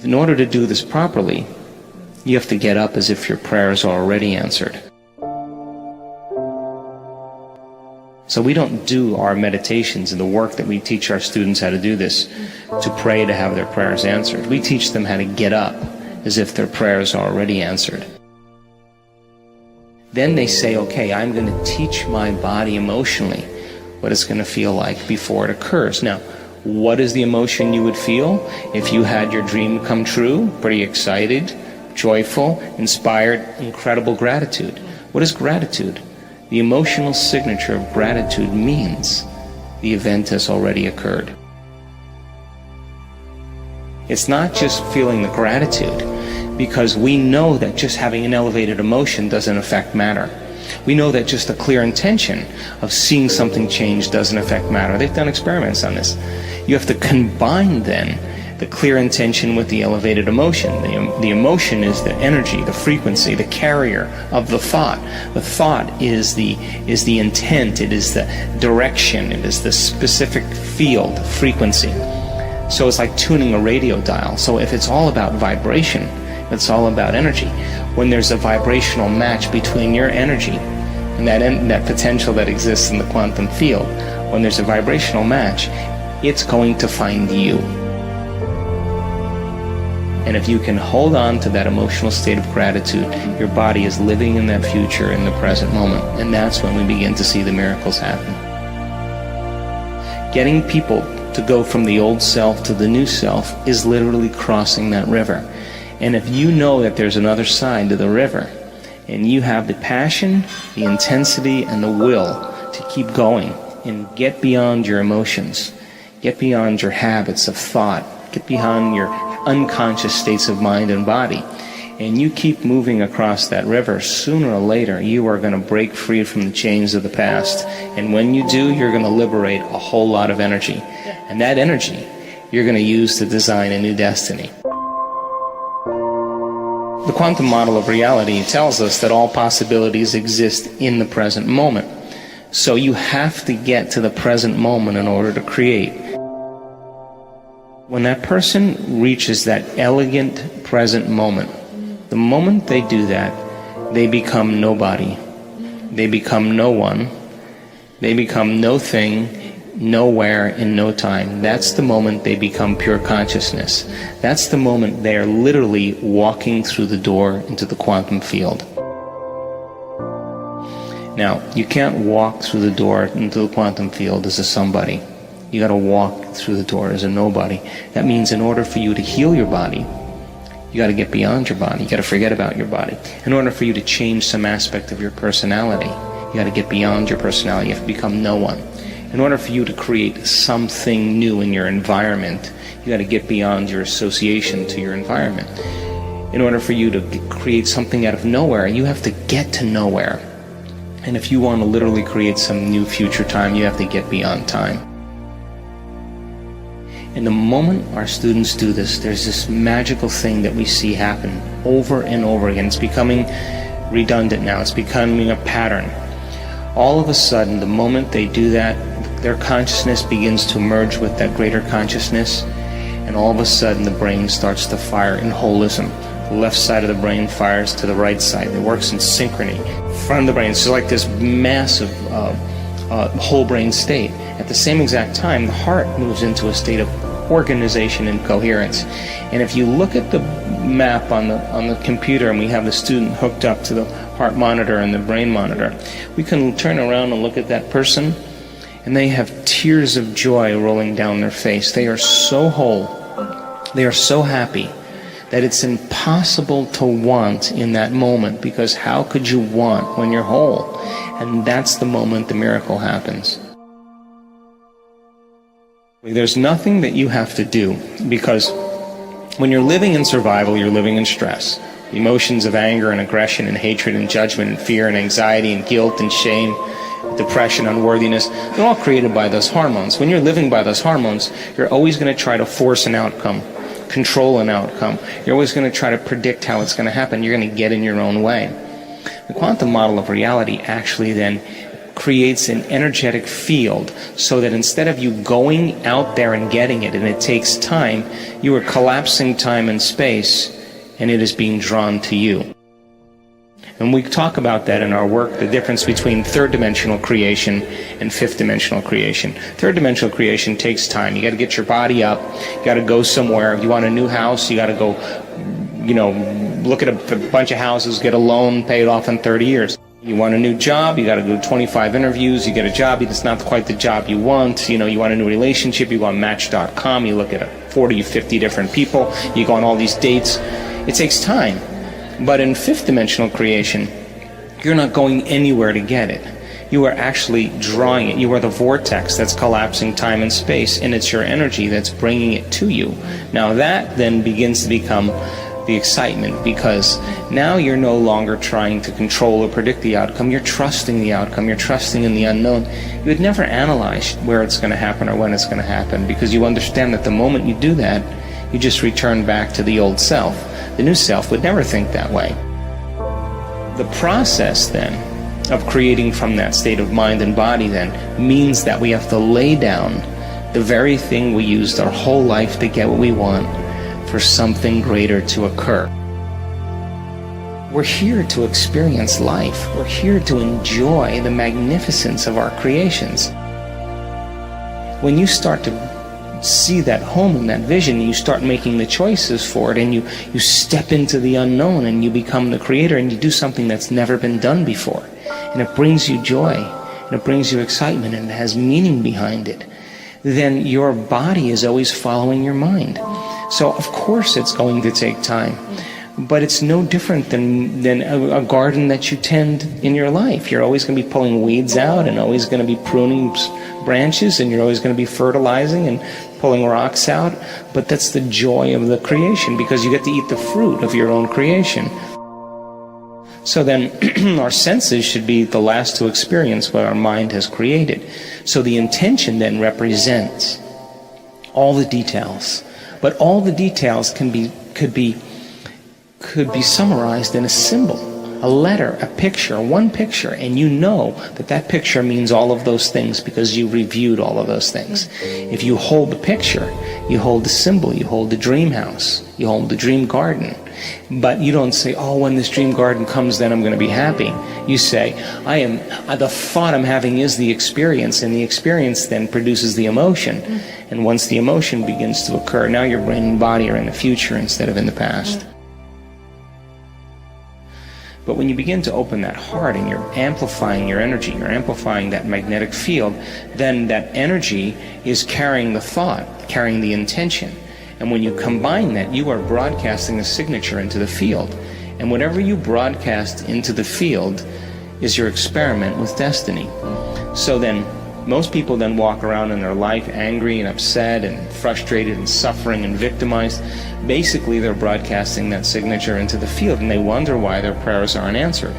In order to do this properly, you have to get up as if your prayers are already answered. So we don't do our meditations and the work that we teach our students how to do this to pray to have their prayers answered. We teach them how to get up as if their prayers are already answered. Then they say, okay, I'm going to teach my body emotionally what it's going to feel like before it occurs. Now, what is the emotion you would feel if you had your dream come true? Pretty excited, joyful, inspired, incredible gratitude. What is gratitude? The emotional signature of gratitude means the event has already occurred. It's not just feeling the gratitude, because we know that just having an elevated emotion doesn't affect matter. We know that just a clear intention of seeing something change doesn't affect matter. They've done experiments on this. You have to combine then the clear intention with the elevated emotion. The emotion is the energy, the frequency, the carrier of the thought. The thought is the intent, it is the direction, it is the specific field, frequency. So it's like tuning a radio dial. So if it's all about vibration, it's all about energy. When there's a vibrational match between your energy and that potential that exists in the quantum field, when there's a vibrational match, it's going to find you. And if you can hold on to that emotional state of gratitude, your body is living in that future in the present moment. And that's when we begin to see the miracles happen. Getting people to go from the old self to the new self is literally crossing that river. And if you know that there's another side to the river, and you have the passion, the intensity, and the will to keep going and get beyond your emotions, get beyond your habits of thought, get beyond your unconscious states of mind and body, and you keep moving across that river, sooner or later you are going to break free from the chains of the past. And when you do, you're going to liberate a whole lot of energy. And that energy you're going to use to design a new destiny. The quantum model of reality tells us that all possibilities exist in the present moment. So you have to get to the present moment in order to create. When that person reaches that elegant present moment, the moment they do that, they become nobody. They become no one. They become no thing, nowhere, in no time. That's the moment they become pure consciousness. That's the moment they are literally walking through the door into the quantum field. Now, you can't walk through the door into the quantum field as a somebody. You got to walk through the door as a nobody. That means in order for you to heal your body, you got to get beyond your body. You got to forget about your body. In order for you to change some aspect of your personality, you got to get beyond your personality. You have to become no one. In order for you to create something new in your environment, you got to get beyond your association to your environment. In order for you to create something out of nowhere, you have to get to nowhere. And if you want to literally create some new future time, you have to get beyond time. And the moment our students do this, there's this magical thing that we see happen over and over again. It's becoming redundant now. It's becoming a pattern. All of a sudden, the moment they do that, their consciousness begins to merge with that greater consciousness, and all of a sudden the brain starts to fire in holism. The left side of the brain fires to the right side. It works in synchrony. Front of the brain, it's like this massive whole brain state. At the same exact time, the heart moves into a state of organization and coherence. And if you look at the map on the computer, and we have the student hooked up to the heart monitor and the brain monitor, we can turn around and look at that person, and they have tears of joy rolling down their face. They are so whole, they are so happy, that it's impossible to want in that moment, because how could you want when you're whole? And that's the moment the miracle happens. There's nothing that you have to do, because when you're living in survival, you're living in stress. The emotions of anger and aggression and hatred and judgment and fear and anxiety and guilt and shame, depression, unworthiness, they're all created by those hormones. When you're living by those hormones, you're always going to try to force an outcome, control an outcome. You're always going to try to predict how it's going to happen. You're going to get in your own way. The quantum model of reality actually then creates an energetic field so that instead of you going out there and getting it, and it takes time, you are collapsing time and space, and it is being drawn to you. And we talk about that in our work, the difference between third-dimensional creation and fifth-dimensional creation. Third-dimensional creation takes time. You got to get your body up. You got to go somewhere. If you want a new house, you got to go, look at a bunch of houses, get a loan, pay it off in 30 years. You want a new job, you got to do 25 interviews, you get a job, it's not quite the job you want. You want a new relationship, you go on Match.com, you look at 40 or 50 different people, you go on all these dates. It takes time. But in fifth-dimensional creation, you're not going anywhere to get it. You are actually drawing it. You are the vortex that's collapsing time and space, and it's your energy that's bringing it to you. Now that then begins to become the excitement, because now you're no longer trying to control or predict the outcome. You're trusting the outcome. You're trusting in the unknown. You would never analyze where it's going to happen or when it's going to happen, because you understand that the moment you do that, you just return back to the old self. The new self would never think that way. The process then of creating from that state of mind and body then means that we have to lay down the very thing we used our whole life to get what we want for something greater to occur. We're here to experience life. We're here to enjoy the magnificence of our creations. When you start to see that home and that vision, and you start making the choices for it, and you step into the unknown, and you become the creator, and you do something that's never been done before, and it brings you joy, and it brings you excitement, and it has meaning behind it, then your body is always following your mind. So of course it's going to take time, but it's no different than a garden that you tend in your life. You're always going to be pulling weeds out, and always going to be pruning branches, and you're always going to be fertilizing and pulling rocks out, but that's the joy of the creation, because you get to eat the fruit of your own creation. So then our senses should be the last to experience what our mind has created. So the intention then represents all the details, but all the details could be summarized in a symbol, a letter, a picture, one picture, and you know that that picture means all of those things because you reviewed all of those things. If you hold the picture, you hold the symbol, you hold the dream house, you hold the dream garden. But you don't say, oh, when this dream garden comes, then I'm going to be happy. You say, the thought I'm having is the experience, and the experience then produces the emotion. And once the emotion begins to occur, now your brain and body are in the future instead of in the past. But when you begin to open that heart and you're amplifying your energy, you're amplifying that magnetic field, then that energy is carrying the thought, carrying the intention. And when you combine that, you are broadcasting a signature into the field. And whatever you broadcast into the field is your experiment with destiny. So then, most people then walk around in their life angry and upset and frustrated and suffering and victimized. Basically, they're broadcasting that signature into the field, and they wonder why their prayers aren't answered.